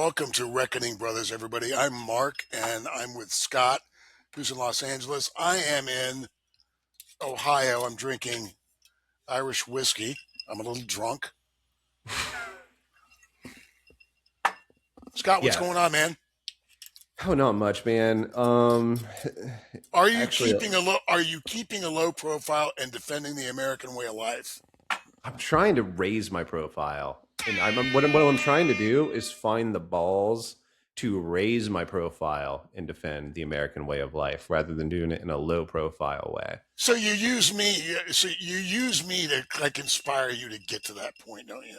welcome to Reckoning Brothers, everybody. I'm Mark, and I'm with Scott, who's in Los Angeles. I am in Ohio. I'm drinking Irish whiskey. I'm a little drunk. Scott, what's Yeah. going on, man? Oh, not much, man. Are you Actually, keeping a low profile and defending the American way of life? I'm trying to raise my profile, and what I'm trying to do is find the balls to raise my profile and defend the American way of life, rather than doing it in a low profile way. So you use me. So you use me to like inspire you to get to that point, don't you?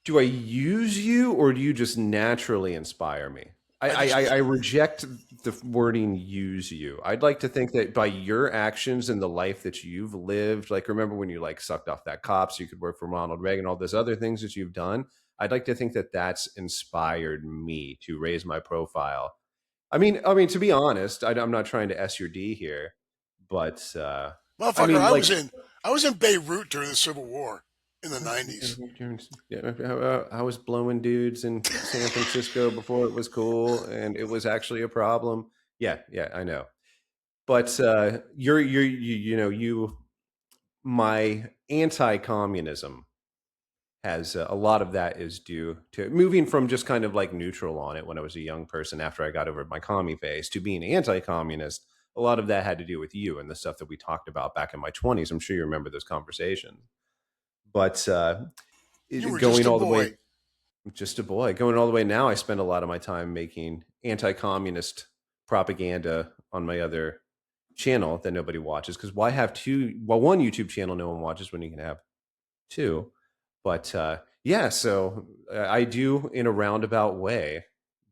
Do I use you, or do you just naturally inspire me? I, I I, just I I reject the wording "use you." I'd like to think that by your actions and the life that you've lived, like remember when you like sucked off that cop so you could work for Ronald Reagan, all those other things that you've done. I'd like to think that that's inspired me to raise my profile. I mean, to be honest, I'm not trying to S your D here, but I motherfucker. mean, like I was in Beirut during the Civil War in the '90s. Yeah, I was blowing dudes in San Francisco before it was cool, and it was actually a problem. Yeah, yeah, I know. But my anti-communism has a lot of that is due to moving from just kind of like neutral on it when I was a young person after I got over my commie phase to being anti-communist. A lot of that had to do with you and the stuff that we talked about back in my 20s. I'm sure you remember those conversations. But You were just going a all the way, boy. just a boy, going all the way now, I spend a lot of my time making anti-communist propaganda on my other channel that nobody watches. Because why have two? Well, one YouTube channel no one watches when you can have two. But yeah, so I do in a roundabout way.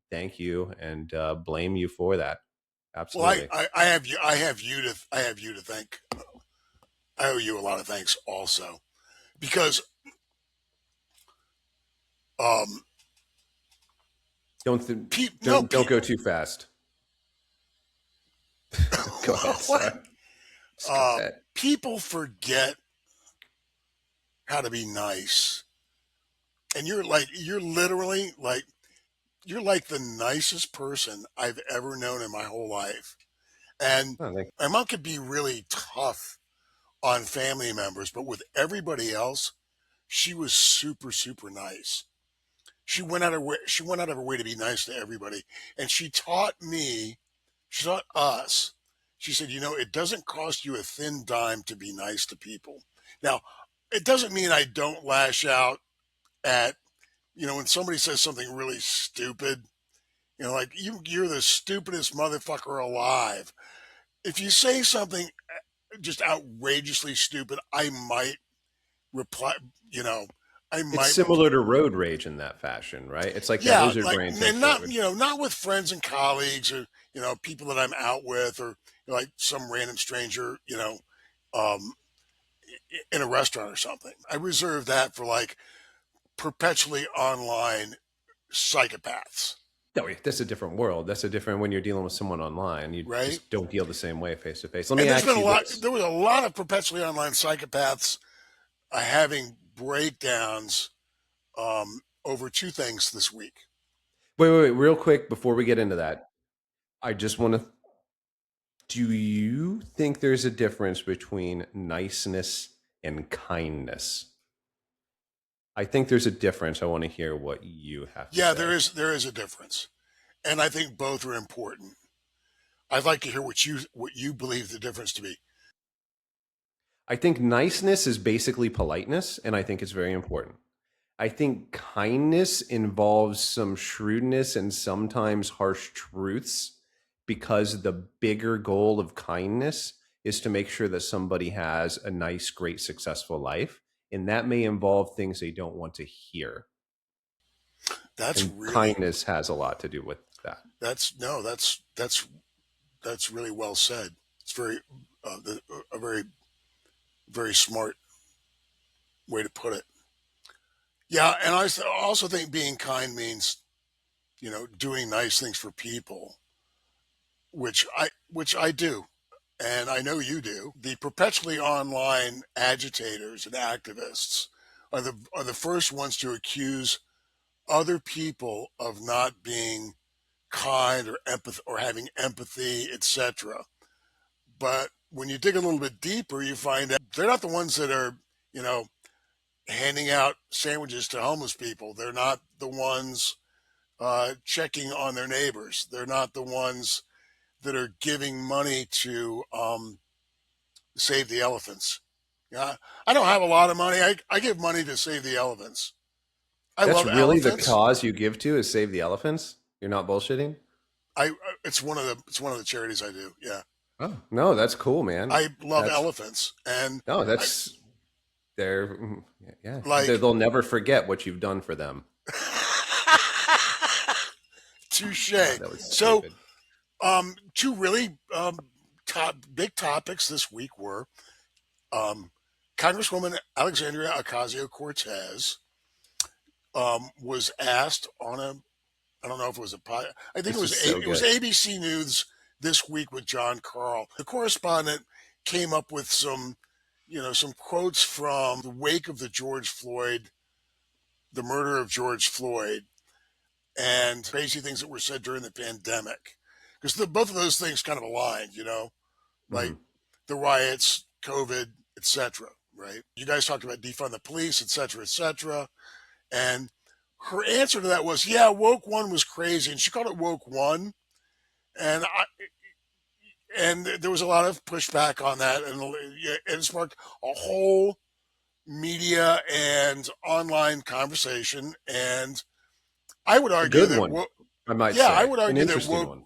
Thank you and blame you for that. Well, Absolutely. I have you. I have you to thank. I owe you a lot of thanks also because um, Don't th- no, don't go too fast. Go ahead. what? Sorry. Just go ahead. People forget how to be nice, and you're like the nicest person I've ever known in my whole life. And Oh, my mom could be really tough on family members, but with everybody else, she was super super nice. She went out of her way to be nice to everybody, and she taught us. She said, it doesn't cost you a thin dime to be nice to people. Now, it doesn't mean I don't lash out at when somebody says something really stupid. Like you're the stupidest motherfucker alive. If you say something just outrageously stupid, I might reply. You know, I it's might similar to road rage in that fashion, right? It's like that Yeah, lizard like, brain and takes not over. not with friends and colleagues or people that I'm out with or like some random stranger, um, in a restaurant or something. I reserve that for like perpetually online psychopaths, No, that's a different world. That's a different when you're dealing with someone online. You right? just don't deal the same way face to face. Let me And ask you this. there was a lot of perpetually online psychopaths having breakdowns over two things this week. Wait, real quick before we get into that. I just want to. Do you think there's a difference between niceness and kindness? I think there's a difference. I want to hear what you have to Yeah, say. there is a difference, and I think both are important. I'd like to hear what you believe the difference to be. I think niceness is basically politeness, and I think it's very important. I think kindness involves some shrewdness and sometimes harsh truths because the bigger goal of kindness is to make sure that somebody has a nice, great, successful life. And that may involve things they don't want to hear. That's And really kindness has a lot to do with that. that's no that's really well said. It's a very very smart way to put it. Yeah, and also think being kind means doing nice things for people, which I do, and I know you do. The perpetually online agitators and activists are the first ones to accuse other people of not being kind or empath or having empathy, etc. But when you dig a little bit deeper, you find out they're not the ones that are, you know, handing out sandwiches to homeless people. They're not the ones checking on their neighbors. They're not the ones that are giving money to save the elephants. Yeah, I don't have a lot of money. I give money to save the elephants. I That's love really the elephants. cause you give to is save the elephants? You're not bullshitting? I it's one of the charities I do. Yeah, Oh, no, that's cool, man. I love That's elephants, and no, I that's they're yeah. like They'll never forget what you've done for them. touche. God, that was So, stupid. two really big topics this week were um, Congresswoman Alexandria Ocasio Cortez was asked on a, I don't know if it was a pod, I think This is so it was good. ABC News this week with John Carl. The correspondent came up with some, some quotes from the wake of the murder of George Floyd, and crazy things that were said during the pandemic, because both of those things kind of aligned, like Hmm. the riots, COVID, etc. Right? You guys talked about defund the police, etc., etc. And her answer to that was, "Yeah, woke one was crazy," and she called it woke one, and there was a lot of pushback on that, and it sparked a whole media and online conversation. And I would A argue good that one, I might yeah, I say. would An argue that interesting one.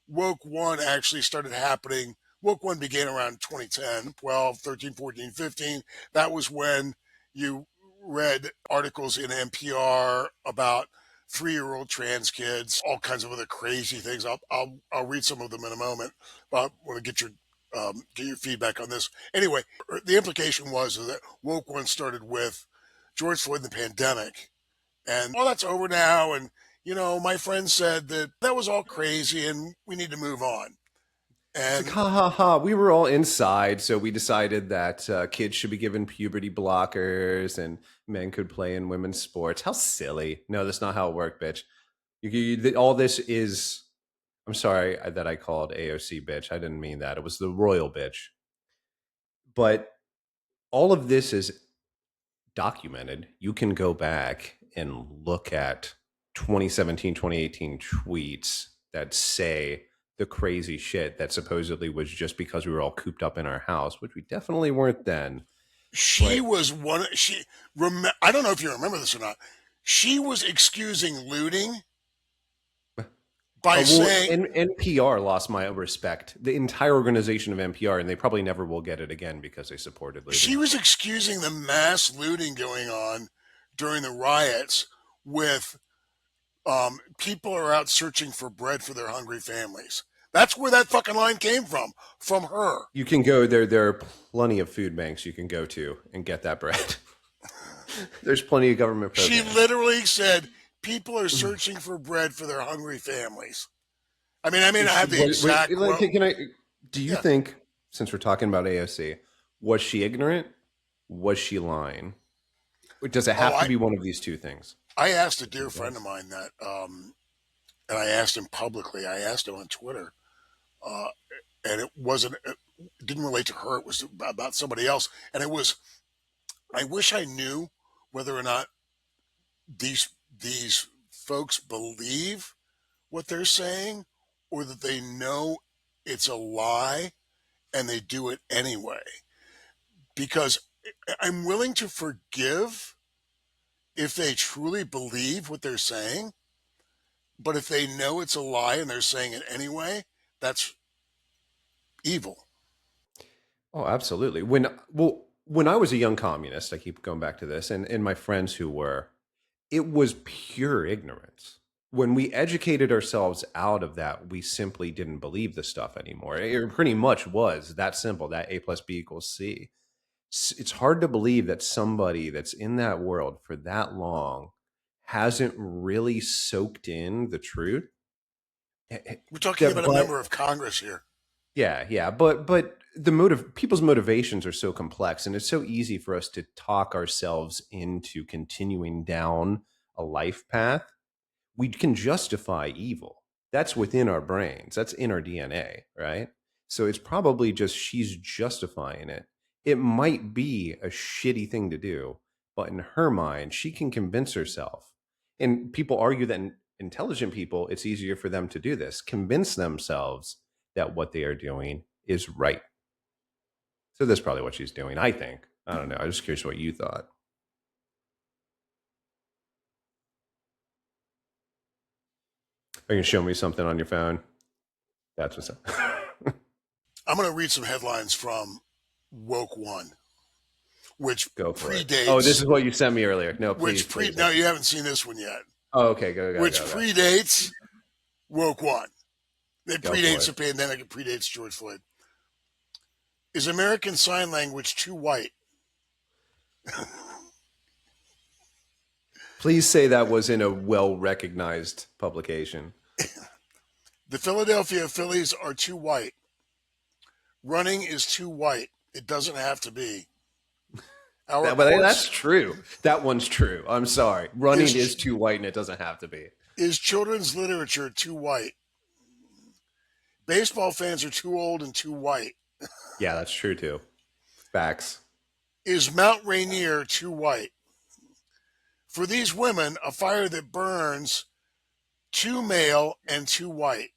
woke one actually started happening. Woke one began around 2010, 12, 13, 14, 15. That was when you read articles in NPR about 3-year-old trans kids, all kinds of other crazy things. I'll read some of them in a moment. But I want to get your feedback on this. Anyway, the implication was that woke one started with George Floyd and the pandemic, and all that's over now. And my friend said that was all crazy, and we need to move on. It's like, And ha ha ha. We were all inside, so we decided that kids should be given puberty blockers and men could play in women's sports. How silly. No, that's not how it worked, bitch. All this is. I'm sorry that I called AOC bitch. I didn't mean that. It was the royal bitch. But all of this is documented. You can go back and look at 2017, 2018 tweets that say the crazy shit that supposedly was just because we were all cooped up in our house, which we definitely weren't then. she But was one. I don't know if you remember this or not. She was excusing looting by well, saying NPR lost my respect. The entire organization of NPR, and they probably never will get it again because they supported she looting. was excusing the mass looting going on during the riots with people are out searching for bread for their hungry families. That's where that fucking line came from her. You can go there. There are plenty of food banks you can go to and get that bread. There's plenty of government She programs. literally said people are searching for bread for their hungry families. I may not have the exact Like, quote. can I? Do you Yeah. think, since we're talking about AOC, was she ignorant? Was she lying? Or does it Oh, have to be one of these two things? I asked a I think dear it friend of does. mine that, and I asked him publicly. I asked him on Twitter, uh, and it didn't relate to her. It was about somebody else, and it was. I wish I knew whether or not these folks believe what they're saying, or that they know it's a lie and they do it anyway. Because I'm willing to forgive if they truly believe what they're saying, but if they know it's a lie and they're saying it anyway, that's evil. Oh, absolutely. When I was a young communist, I keep going back to this, and my friends who were, it was pure ignorance. When we educated ourselves out of that, we simply didn't believe the stuff anymore. It pretty much was that simple, that A plus B equals C. It's hard to believe that somebody that's in that world for that long hasn't really soaked in the truth. Eh, eh, We're talking That, about a but member of Congress here. yeah, but the people's motivations are so complex, and it's so easy for us to talk ourselves into continuing down a life path, we can justify evil. That's within our brains. That's in our DNA, right? So it's probably just she's justifying it. It might be a shitty thing to do, but in her mind, she can convince herself. And people argue that intelligent people, it's easier for them to do this, convince themselves that what they are doing is right. So that's probably what she's doing, I think. I don't know. I'm just curious what you thought. Are you going to show me something on your phone? That's what's up. I'm going to read some headlines from Woke One, which Go for it. predates. Oh, this is what you sent me earlier. No, please. No, you haven't seen this one yet. Oh, okay. Go. Which predates Woke One. It Go predates for the pandemic. It predates George Floyd. Is American Sign Language too white? Please say that was in a well-recognized publication. The Philadelphia Phillies are too white. Running is too white. It doesn't have to be. But that's true. That one's true. I'm sorry. Running is too white and it doesn't have to be. Is children's literature too white? Baseball fans are too old and too white. Yeah, that's true too. Facts. Is Mount Rainier too white? For these women, a fire that burns, too male and too white.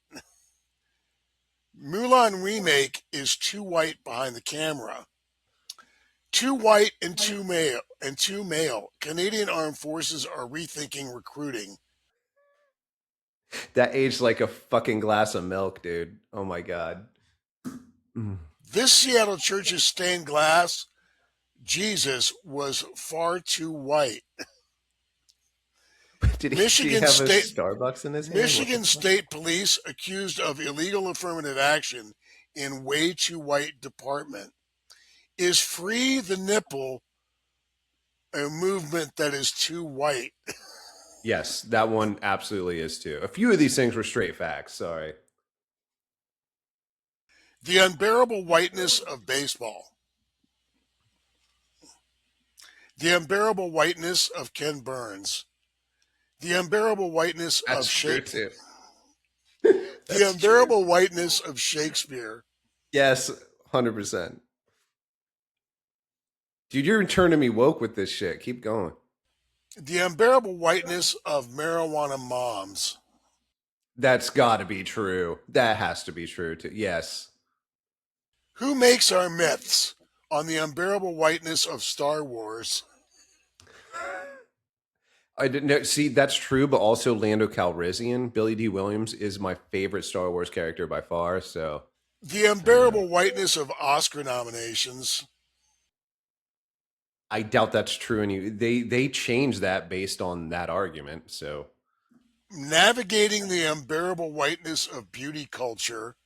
Mulan remake is too white behind the camera. Too white and too male. Canadian Armed Forces are rethinking recruiting. That aged like a fucking glass of milk, dude. Oh my God. This Seattle church's stained glass, Jesus was far too white. Did he have a Starbucks in his hand? Michigan State Police accused of illegal affirmative action in way too white department. Is Free the Nipple a movement that is too white? Yes, that one absolutely is too. A few of these things were straight facts. Sorry. The unbearable whiteness of baseball. The unbearable whiteness of Ken Burns. The unbearable whiteness of Shakespeare. The unbearable whiteness of Shakespeare. Yes, 100%. Dude, you're turning me woke with this shit. Keep going. The unbearable whiteness of marijuana moms. That's got to be true. That has to be true too. Yes. Who makes our myths on the unbearable whiteness of Star Wars? I didn't know. See, that's true, but also Lando Calrissian, Billy D. Williams, is my favorite Star Wars character by far. So the unbearable whiteness of Oscar nominations. I doubt that's true. And they changed that based on that argument. So navigating the unbearable whiteness of beauty culture.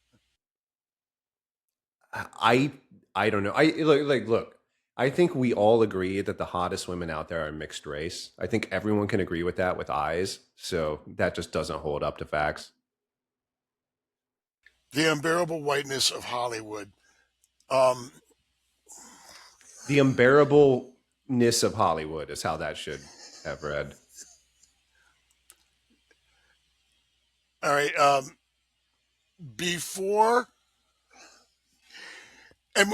I don't know. Look. I think we all agree that the hottest women out there are mixed race. I think everyone can agree with that with eyes. So that just doesn't hold up to facts. The unbearable whiteness of Hollywood. The unbearableness of Hollywood is how that should have read. All right. Before, and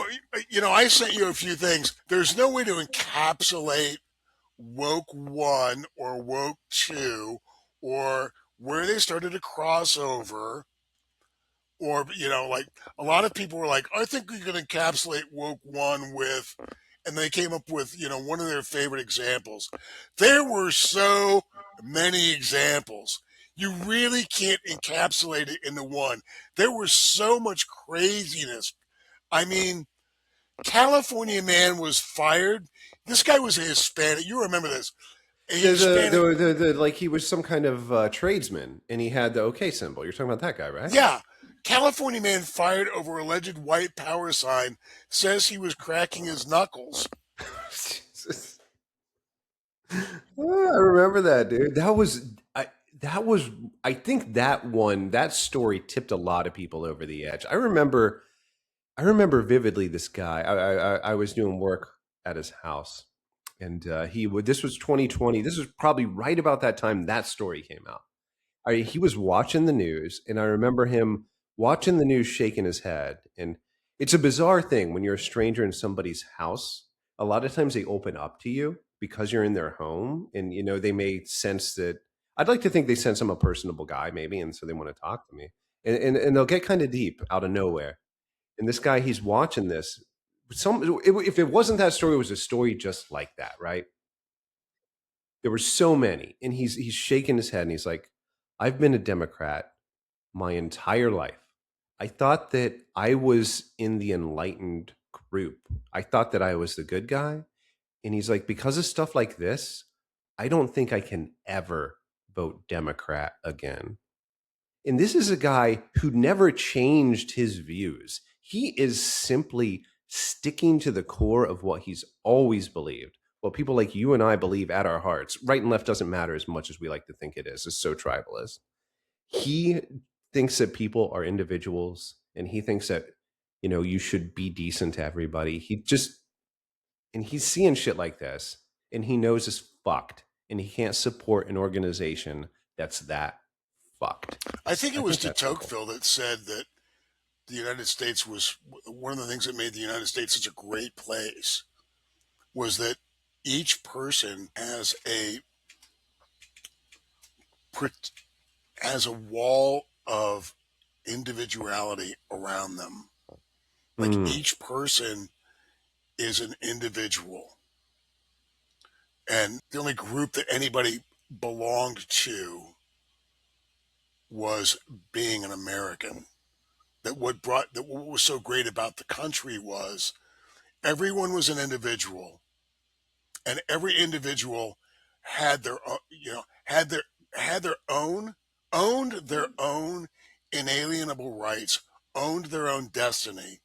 I sent you a few things. There's no way to encapsulate Woke 1 or Woke 2 or where they started to cross over. Or, like a lot of people were like, I think we can encapsulate Woke 1 with, and they came up with, one of their favorite examples. There were so many examples. You really can't encapsulate it into one. There was so much craziness. I mean, California man was fired. This guy was a Hispanic. You remember this. Like he was some kind of tradesman and he had the OK symbol. You're talking about that guy, right? Yeah. California man fired over alleged white power sign says he was cracking his knuckles. Jesus. I remember that, dude. I think that story tipped a lot of people over the edge. I remember vividly this guy. I was doing work at his house and he would. This was 2020. This was probably right about that time that story came out. He was watching the news, and I remember him watching the news, shaking his head. And it's a bizarre thing when you're a stranger in somebody's house. A lot of times they open up to you because you're in their home, and they may sense that. I'd like to think they sense I'm a personable guy, maybe, and so they want to talk to me, and they'll get kind of deep out of nowhere. And this guy, he's watching this. If it wasn't that story, it was a story just like that, right? There were so many, and he's shaking his head, and he's like, "I've been a Democrat my entire life. I thought that I was in the enlightened group. I thought that I was the good guy." And he's like, "Because of stuff like this, I don't think I can ever vote Democrat again." And this is a guy who never changed his views. He is simply sticking to the core of what he's always believed. What people like you and I believe at our hearts. Right and left doesn't matter as much as we like to think it is. It's so tribalist. He thinks that people are individuals, and he thinks that you should be decent to everybody. And he's seeing shit like this, and he knows it's fucked, and he can't support an organization that's that fucked. I think it I was think de that's simple. Tocqueville that said that the United States was one of the things that made the United States such a great place was that each person has a wall of individuality around them. Like Mm, each person is an individual, and the only group that anybody belonged to was being an American. That what was so great about the country was everyone was an individual, and every individual had their had their own owned their own inalienable rights, owned their own destiny,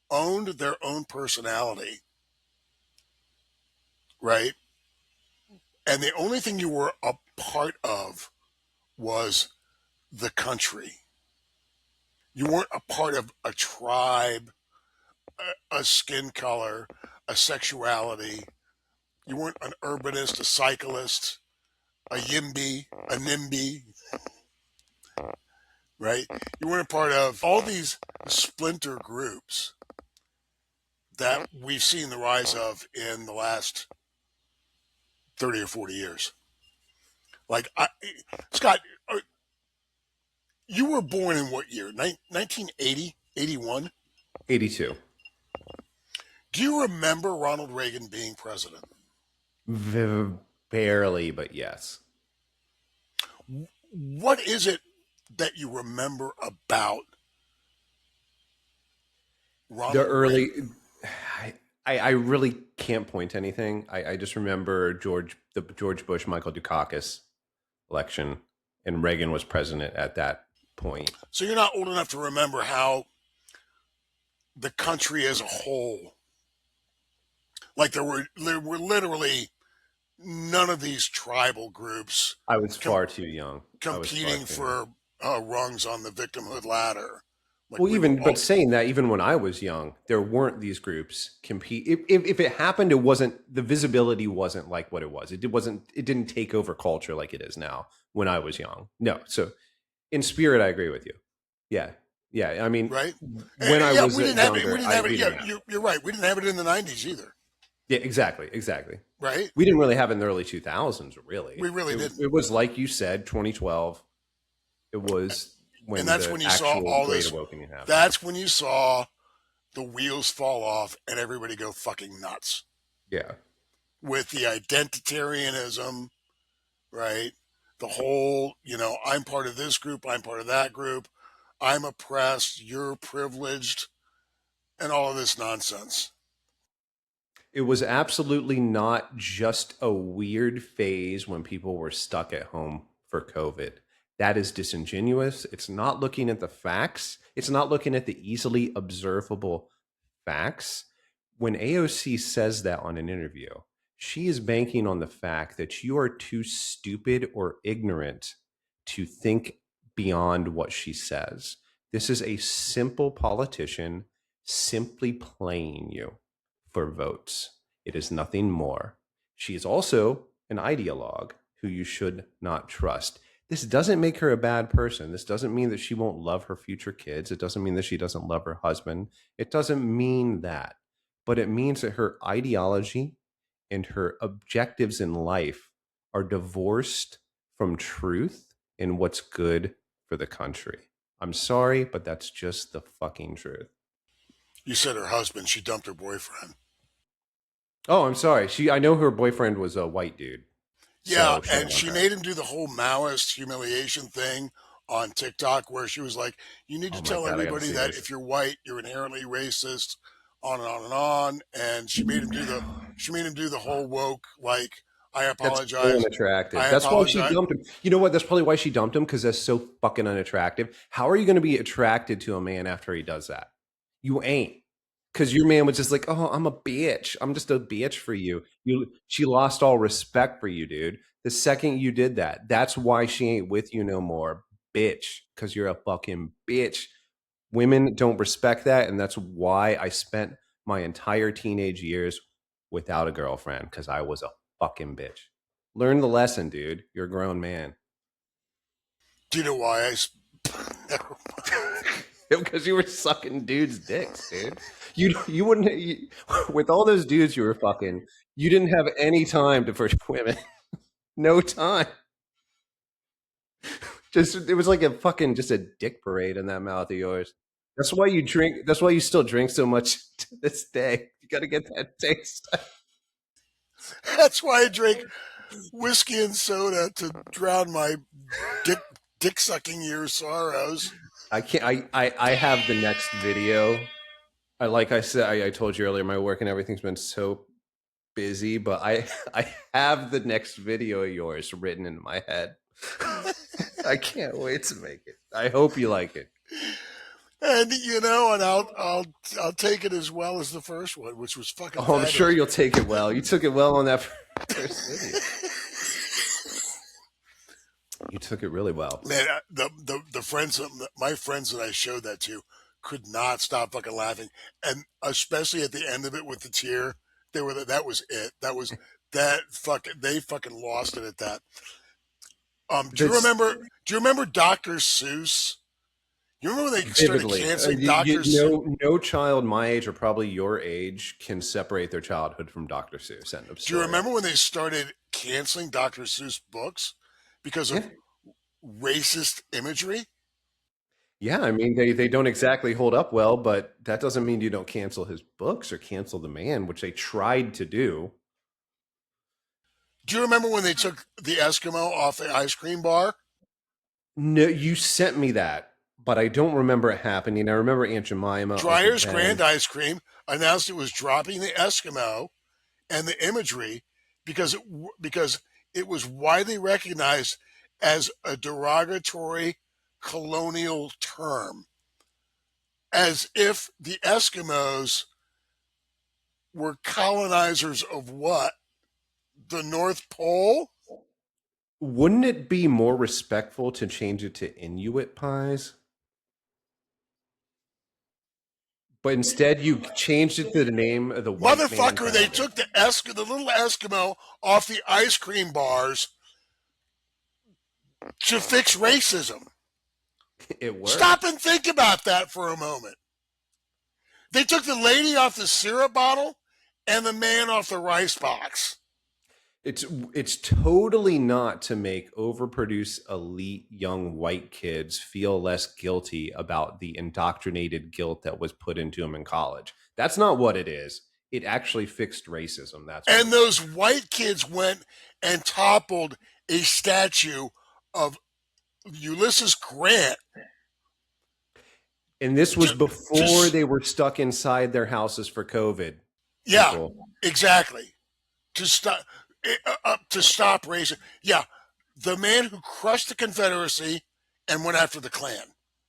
owned their own personality, right? And the only thing you were a part of was the country. You weren't a part of a tribe, a skin color, a sexuality. You weren't an urbanist, a cyclist, a YIMBY, a NIMBY, right? You weren't a part of all these splinter groups that we've seen the rise of in the last 30 or 40 years. Like, Scott, you were born in what year? 1980, 81? 82. Do you remember Ronald Reagan being president? Barely, but yes. What is it that you remember about The Ronald early, Reagan? I really can't point to anything. I just remember the George Bush, Michael Dukakis election, and Reagan was president at that point. So you're not old enough to remember how the country as a whole, like there were literally none of these tribal groups I was com- far too young. I was far competing too young. for rungs on the victimhood ladder. Like Well, we were even but all saying that, even when I was young, there weren't these groups compete. If it happened, it wasn't the visibility wasn't like what it was. It wasn't. It didn't take over culture like it is now. When I was young, no. So in spirit, I agree with you. Yeah, yeah. I mean, right. when I Yeah, was we didn't have it. We younger, didn't have it. we Yeah, didn't have it. you're right. We didn't have it in the '90s either, Yeah, exactly, exactly. right? We didn't really have it in the early 2000s. Really, We really didn't. it was like you said, 2012. It was And when that's the when you saw actual all Great this. Awakening happened. That's when you saw the wheels fall off and everybody go fucking nuts Yeah. with the identitarianism, right? The whole, I'm part of this group, I'm part of that group, I'm oppressed, you're privileged, and all of this nonsense. It was absolutely not just a weird phase when people were stuck at home for COVID. That is disingenuous. It's not looking at the facts. It's not looking at the easily observable facts. When AOC says that on an interview, she is banking on the fact that you are too stupid or ignorant to think beyond what she says. This is a simple politician simply playing you for votes. It is nothing more. She is also an ideologue who you should not trust. This doesn't make her a bad person. This doesn't mean that she won't love her future kids. It doesn't mean that she doesn't love her husband. It doesn't mean that. But it means that her ideology and her objectives in life are divorced from truth and what's good for the country. I'm sorry, but that's just the fucking truth. You said her husband. She dumped her boyfriend. Oh, I'm sorry. I know her boyfriend was a white dude. Yeah, So shame and on she her. made him do the whole Maoist humiliation thing on TikTok where she was like, you need to Oh my tell god, I gotta everybody see that this. if you're white, you're inherently racist, on and on and on. And she made him do the whole woke, like, I That's so apologize. unattractive. I That's why she apologize. dumped him. You know what? That's probably why she dumped him, because that's so fucking unattractive. How are you going to be attracted to a man after he does that? You ain't. Because your man was just like, oh, I'm a bitch. I'm just a bitch for you. She lost all respect for you, dude. The second you did that, that's why she ain't with you no more, bitch. Because you're a fucking bitch. Women don't respect that, and that's why I spent my entire teenage years without a girlfriend, because I was a fucking bitch. Learn the lesson, dude. You're a grown man. Do you know why Because you were sucking dudes' dicks, dude. You wouldn't with all those dudes you were fucking. You didn't have any time to for women. No time. Just it was like a fucking just a dick parade in that mouth of yours. That's why you drink. That's why you still drink so much to this day. You got to get that taste. that's why I drink whiskey and soda to drown my dick dick sucking year sorrows. I can't. I have the next video. Like I said, I told you earlier, my work and everything's been so busy, but I have the next video of yours written in my head. I can't wait to make it. I hope you like it. And you know, and I'll take it as well as the first one, which was fucking Oh, I'm sure fabulous. you'll take it well. You took it well on that first video. You took it really well. Man, the friends, my friends that I showed that to, could not stop fucking laughing, and especially at the end of it with the tear, that was it. That was that fucking they fucking lost it at that. Do you That's remember? Do you remember Dr. Seuss? You remember when they started vividly. canceling Dr. Seuss? No child my age or probably your age can separate their childhood from Dr. Seuss. End of Do you story. remember when they started canceling Dr. Seuss books because Yeah. of racist imagery? Yeah, I mean they don't exactly hold up well, but that doesn't mean you don't cancel his books or cancel the man, which they tried to do. Do you remember when they took the Eskimo off the ice cream bar? No, you sent me that, but I don't remember it happening. I remember Aunt Jemima, Uncle Dreyer's Grand Ben. Ice Cream announced it was dropping the Eskimo and the imagery because it was widely recognized as a derogatory colonial term, as if the Eskimos were colonizers of what? The North Pole? Wouldn't it be more respectful to change it to Inuit pies? But instead, you changed it to the name of the white man Motherfucker, they found it. took the little Eskimo off the ice cream bars to fix racism. It Stop worked. and think about that for a moment. They took the lady off the syrup bottle and the man off the rice box. It's totally not to make overproduced elite young white kids feel less guilty about the indoctrinated guilt that was put into them in college. That's not what it is. It actually fixed racism. That's what And it did. those white kids went and toppled a statue of Ulysses Grant. And this was To, before to they were stuck inside their houses for COVID, yeah, people. exactly. To stop racism. Yeah, the man who crushed the Confederacy and went after the Klan.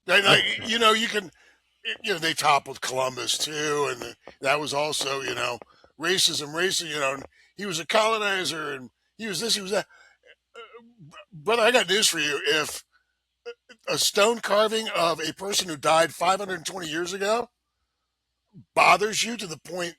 Yeah. You know, they toppled Columbus too, and that was also, racism. He was a colonizer, and he was this, he was that. Brother, I got news for you. If a stone carving of a person who died 520 years ago bothers you to the point,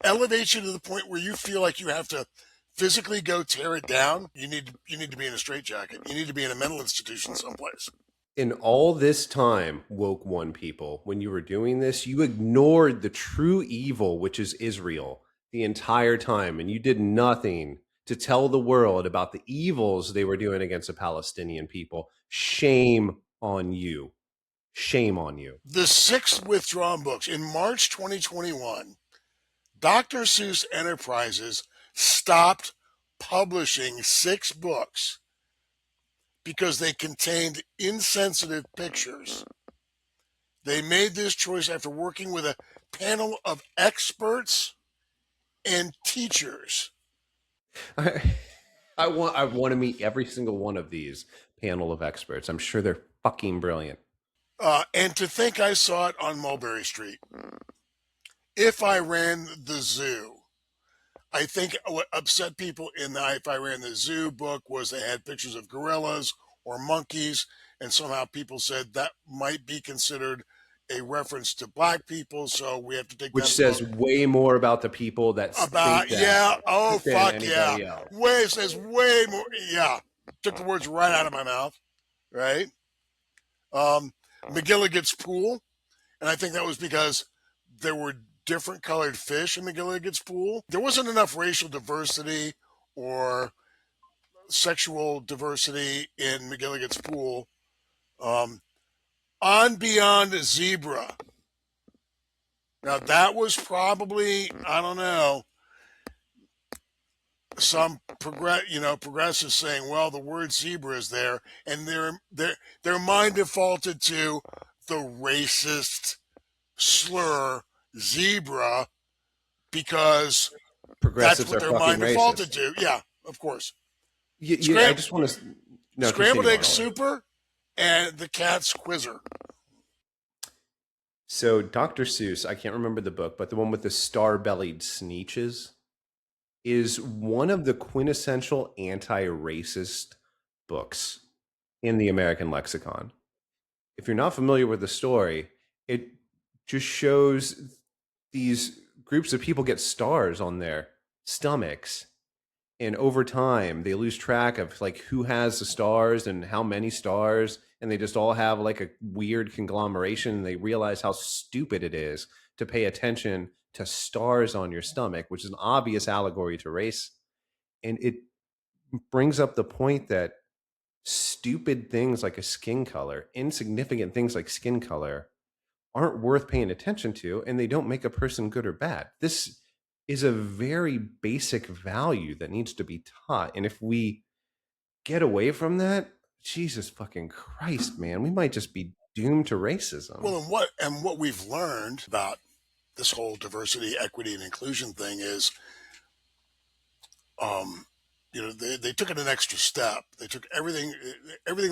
elevates you to the point where you feel like you have to physically go tear it down, you need to be in a straitjacket. You need to be in a mental institution someplace. In all this time, woke one people, when you were doing this, you ignored the true evil, which is Israel, the entire time, and you did nothing to tell the world about the evils they were doing against the Palestinian people. Shame on you. Shame on you. The 6 withdrawn books in March 2021, Dr. Seuss Enterprises stopped publishing 6 books because they contained insensitive pictures. They made this choice after working with a panel of experts and teachers. I want to meet every single one of these panel of experts. I'm sure they're fucking brilliant. And to think I saw it on Mulberry Street. If I Ran the Zoo. I think what upset people in the If I Ran the Zoo book was they had pictures of gorillas or monkeys, and somehow people said that might be considered a reference to black people, so we have to take Which that says book way more about the people that about, think that yeah, oh than fuck yeah, anybody else. way says way more, yeah, took the words right out of my mouth, right? McGilligan's Pool, and I think that was because there were different colored fish in McGilligan's Pool. There wasn't enough racial diversity or sexual diversity in McGilligan's Pool. On Beyond Zebra. Now that was probably, I don't know, some progressives saying, well, the word zebra is there, and their mind defaulted to the racist slur zebra because that's Progressives what are their fucking mind defaulted racist. to. Yeah, of course. I just want to. No, Scrambled continue, egg Arnold. super and the cat's quizzer. So Dr. Seuss, I can't remember the book, but the one with the star-bellied Sneetches is one of the quintessential anti-racist books in the American lexicon. If you're not familiar with the story, it just shows these groups of people get stars on their stomachs, and over time they lose track of like who has the stars and how many stars, and they just all have like a weird conglomeration, and they realize how stupid it is to pay attention to stars on your stomach, which is an obvious allegory to race. And it brings up the point that stupid things like a skin color, insignificant things like skin color, aren't worth paying attention to, and they don't make a person good or bad. This is a very basic value that needs to be taught. And if we get away from that, Jesus fucking Christ, man, we might just be doomed to racism. Well, and what we've learned about this whole diversity, equity, and inclusion thing is, they took it an extra step. They took everything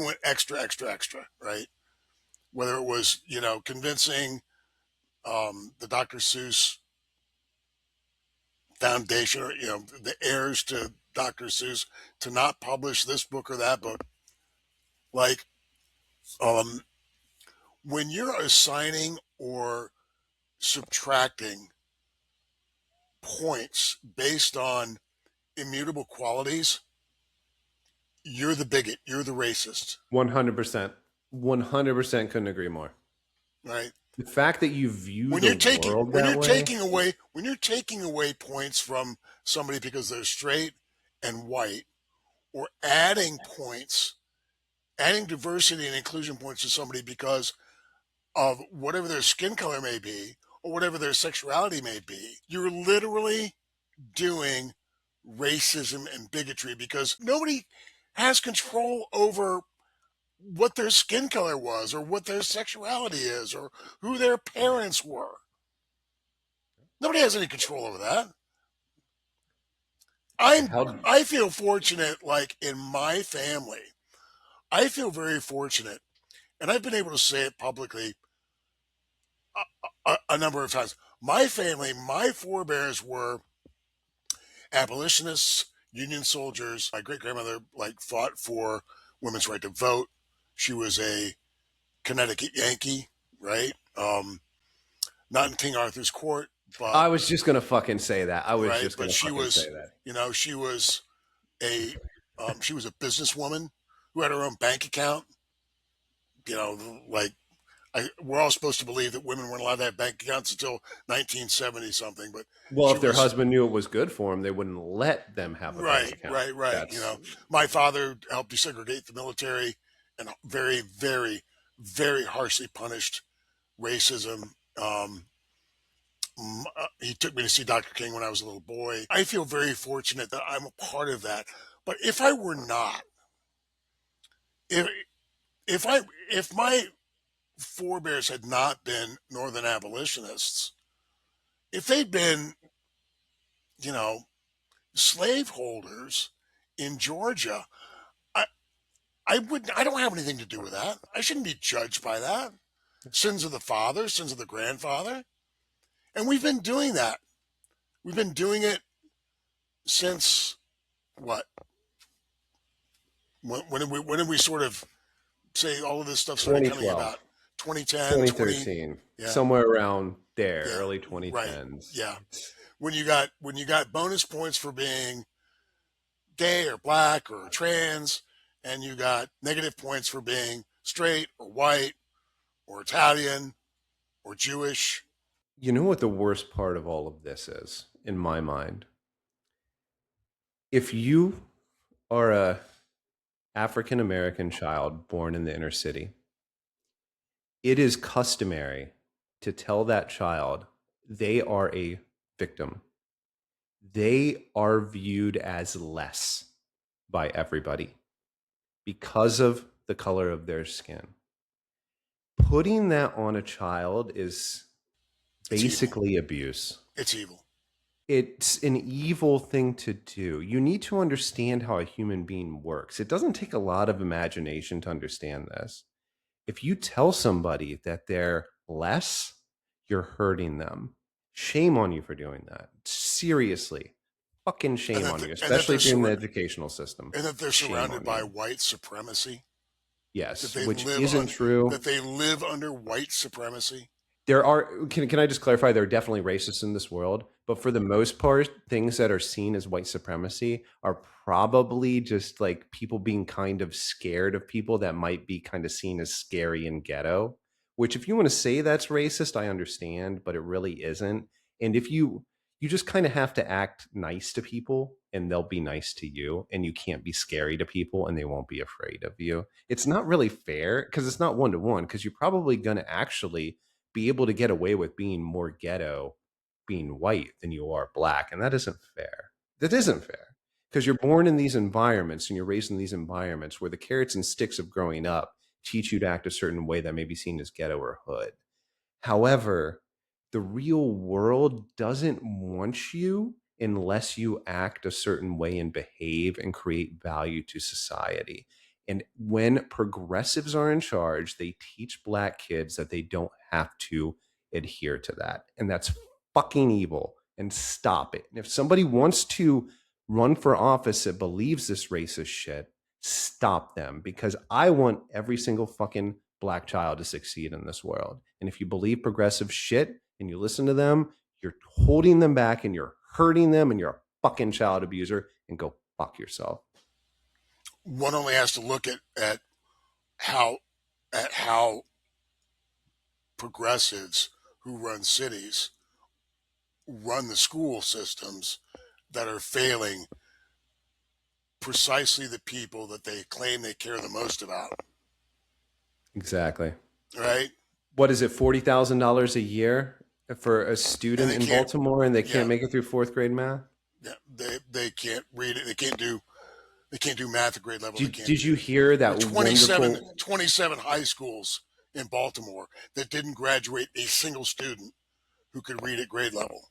went extra, extra, extra, right? Whether it was, convincing the Dr. Seuss Foundation or, the heirs to Dr. Seuss to not publish this book or that book. Like, when you're assigning or subtracting points based on immutable qualities, you're the bigot, you're the racist, 100%. 100% couldn't agree more. right? The fact that you view When the you're taking world when that you're way, taking away points from somebody because they're straight and white, or adding diversity and inclusion points to somebody because of whatever their skin color may be or whatever their sexuality may be, you're literally doing racism and bigotry because nobody has control over what their skin color was or what their sexuality is or who their parents were. Nobody has any control over that. how I feel fortunate, like in my family. I feel very fortunate, and I've been able to say it publicly a number of times. My family, my forebears were abolitionists, Union soldiers. My great grandmother fought for women's right to vote. She was a Connecticut Yankee, right? Not in King Arthur's court, but I was just gonna fucking say that. I was right, just but gonna she fucking say was, that. a she was a businesswoman who had her own bank account. Like we're all supposed to believe that women weren't allowed to have bank accounts until 1970 something, but Well, she if their was husband knew it was good for them, they wouldn't let them have a bank right, account. right, right. That's My father helped desegregate the military and very, very, very harshly punished racism. He took me to see Dr. King when I was a little boy. I feel very fortunate that I'm a part of that. But if I were not, if if I if my forebears had not been Northern abolitionists, if they'd been, you know, slaveholders in Georgia, I I would I don't have anything to do with that. I shouldn't be judged by that. Sins of the father, sins of the grandfather. And we've been doing that. We've been doing it since what? When did we sort of say all of this stuff started coming 2012, about? 2010, 20, 2013, yeah, somewhere around there, yeah, early right, 2010s. yeah. When you got bonus points for being gay or black or trans, and you got negative points for being straight or white or Italian or Jewish. You know what the worst part of all of this is, in my mind? If you are a African American child born in the inner city, it is customary to tell that child they are a victim. They are viewed as less by everybody because of the color of their skin. Putting that on a child is It's evil. basically abuse. It's evil. It's an evil thing to do. You need to understand how a human being works. It doesn't take a lot of imagination to understand this. If you tell somebody that they're less, you're hurting them. Shame on you for doing that. Seriously. Fucking And shame that on you, and that especially they're if you're in the educational system. Shame surrounded on by you. white supremacy. That Yes, they which live isn't on. true. That they live under white supremacy. There are, can I just clarify, there are definitely racists in this world, but for the most part, things that are seen as white supremacy are probably just like people being kind of scared of people that might be kind of seen as scary and ghetto, which if you want to say that's racist, I understand, but it really isn't. And if you just kind of have to act nice to people and they'll be nice to you, and you can't be scary to people and they won't be afraid of you. It's not really fair because it's not one to one, because you're probably going to actually be able to get away with being more ghetto being white than you are black. And that isn't fair. That isn't fair, because you're born in these environments and you're raised in these environments where the carrots and sticks of growing up teach you to act a certain way that may be seen as ghetto or hood. However, the real world doesn't want you unless you act a certain way and behave and create value to society. And when progressives are in charge, they teach black kids that they don't have to adhere to that. And that's fucking evil. And stop it. And if somebody wants to run for office that believes this racist shit, stop them, because I want every single fucking black child to succeed in this world. And if you believe progressive shit and you listen to them, you're holding them back and you're hurting them and you're a fucking child abuser, and go fuck yourself. One only has to look how at how progressives who run cities run the school systems that are failing precisely the people that they claim they care the most about. Exactly. Right? What is it, $40,000 a year for a And student they in can't. Baltimore, and they can't Yeah, make it through fourth grade math? yeah. They can't read it. They can't do math at grade level. They can't Did you do. hear There are that 27, wonderful 27 high schools in Baltimore that didn't graduate a single student who could read at grade level.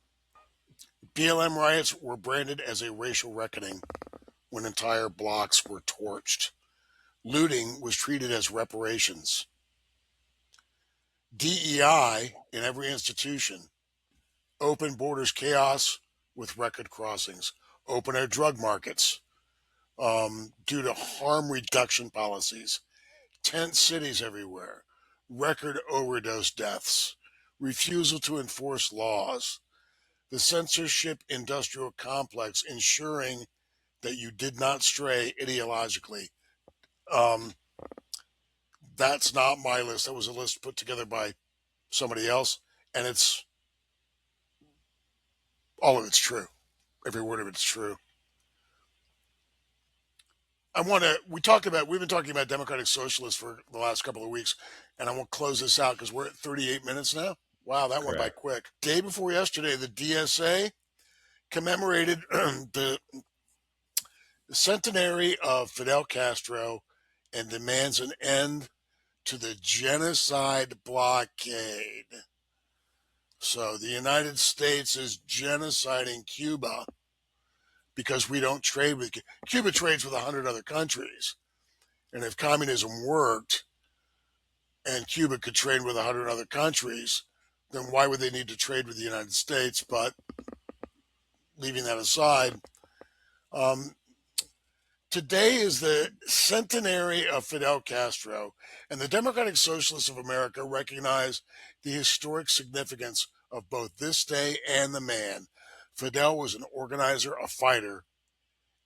BLM riots were branded as a racial reckoning when entire blocks were torched. Looting was treated as reparations. DEI in every institution. Open borders chaos with record crossings. Open air drug markets due to harm reduction policies. Tent cities everywhere. Record overdose deaths. Refusal to enforce laws. the censorship industrial complex, ensuring that you did not stray ideologically. Um, that's not my list. That was a list put together by somebody else, and it's all of it's true. Every word of it's true. We've been talking about democratic socialists for the last couple of weeks, and I want to close this out because we're at 38 minutes now. Wow, that went by Correct. quick. Day before yesterday, the DSA commemorated the centenary of Fidel Castro and demands an end to the genocide blockade. So the United States is genociding Cuba because we don't trade with Cuba trades with 100 other countries. And if communism worked and Cuba could trade with 100 other countries, then why would they need to trade with the United States? But leaving that aside, um, today is the centenary of Fidel Castro, and the Democratic Socialists of America recognize the historic significance of both this day and the man. Fidel was an organizer, a fighter,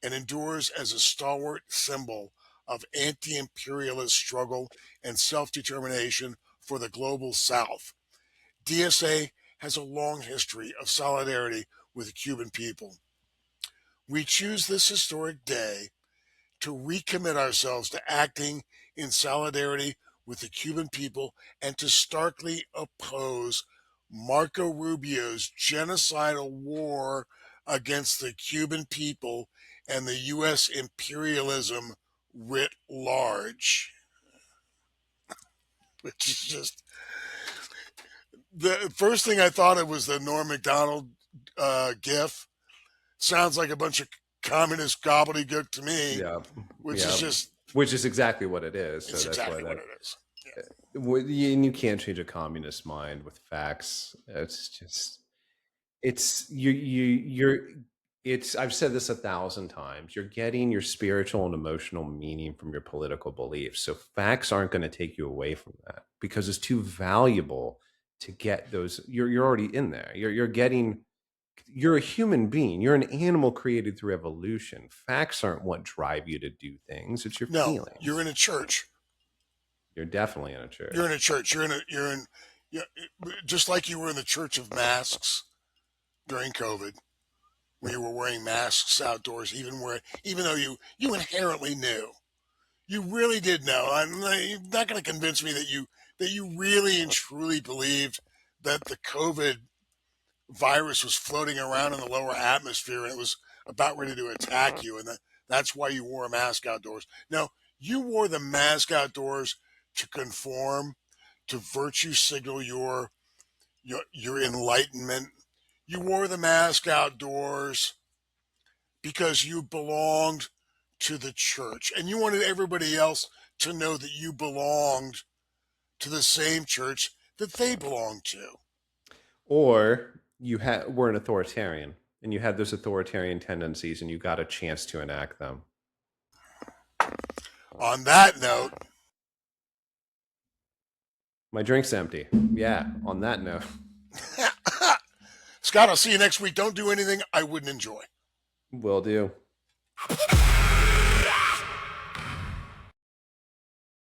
and endures as a stalwart symbol of anti-imperialist struggle and self-determination for the global South. DSA has a long history of solidarity with the Cuban people. We choose this historic day to recommit ourselves to acting in solidarity with the Cuban people and to starkly oppose Marco Rubio's genocidal war against the Cuban people and the U.S. imperialism writ large. Which is just the first thing I thought of was the Norm Macdonald gif. Sounds like a bunch of communist gobbledygook to me, Yeah. which Yeah. is just, Which is exactly what it is. So it's that's exactly why what that. it is. And you can't change a communist mind with facts. It's just it's you're it's I've said this 1,000 times. You're getting your spiritual and emotional meaning from your political beliefs. So facts aren't going to take you away from that because it's too valuable to get those. You're already in there. You're a human being. You're an animal created through evolution. Facts aren't what drive you to do things. It's your No, you're feelings. in a church. You're definitely in a You're in church. a church. You just like you were in the church of masks during COVID, where you were wearing masks outdoors, even though you inherently knew, you really did know. You're not going to convince me that you really and truly believed that the COVID virus was floating around in the lower atmosphere and it was about ready to attack you, and that's why you wore a mask outdoors. No, you wore the mask outdoors to conform, to virtue signal your enlightenment. You wore the mask outdoors because you belonged to the church and you wanted everybody else to know that you belonged to the same church that they belonged to. Or were an authoritarian and you had those authoritarian tendencies and you got a chance to enact them. On that note, My drink's empty. Yeah, on that note. Scott, I'll see you next week. Don't do anything I wouldn't enjoy. Will do.